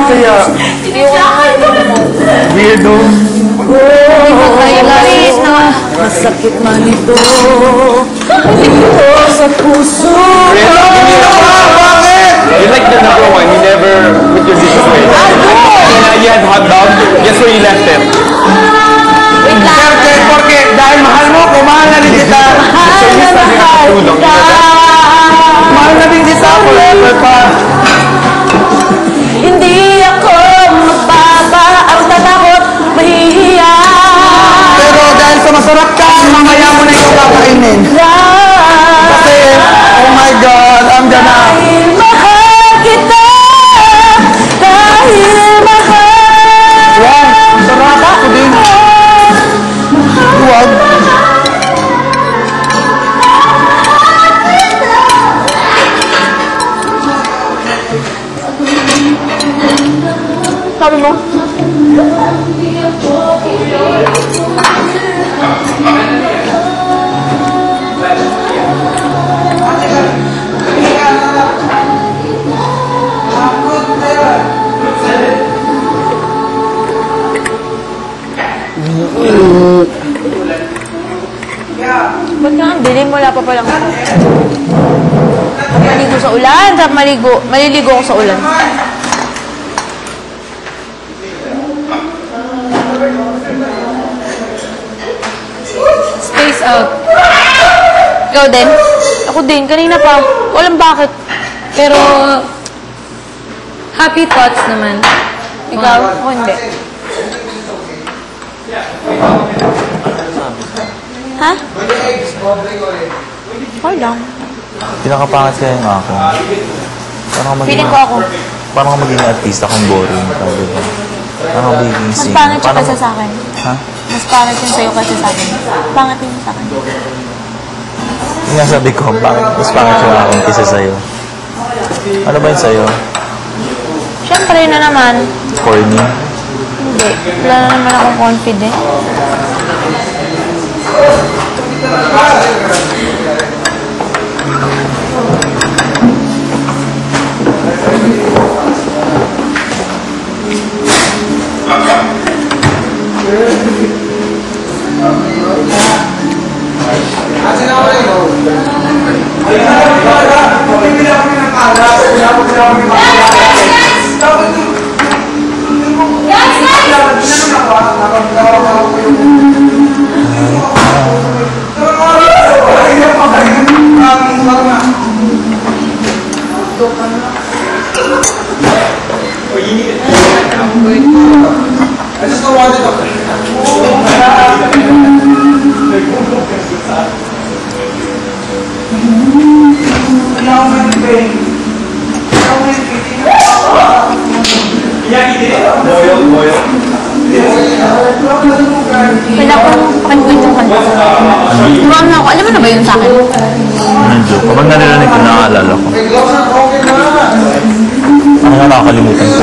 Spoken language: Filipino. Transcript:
Kaya, weirdo. Masakit man ito sa puso. You like the number one, you never put your dishes away. You had hot dog, guess where you left it? Porque dahil mahal mo ko, mahal na rin kita. Mahal na rin kita forever pa. Hindi ako magbaba, ang tatakot, mahihiya. Pero dahil sa masarap ka, mamaya mo na ikaw kakainin. Kasi, oh my God, I'm gonna... Dahil mahal kita, dahil mahal. Wow, sarap ako din. Duwag. Sabi mo? Ba't nga ang dilim? Wala pa palang ako. Maligo sa ulan. Maliligo ako sa ulan. Space out. Ikaw din? Ako din. Kanina pa. Walang bakit. Pero, happy thoughts naman. Ikaw? Ako hindi. Ha? Okay lang. Pinakapangat kaya yung ako. Feeling ko ako. Parang maging artista kung boring ka, diba? Parang magiging Mas singer. pangit siya kasi sa akin. Ha? Mas pangit yun sa'yo kasi sa akin. Pangit yun sa akin. Yung nga sabi ko, mas pangit yung ako kisa sa'yo. Ano ba yun sa'yo? Siyempre na naman. Corny? Hindi. Wala na naman akong confident. I just don't want it up. Kailangan kong pakinggan yung kanta. Alam mo na ba yun sa akin? Ano, kapag narinig ko, nakaalala ko. Ano nga nakakalimutan ko?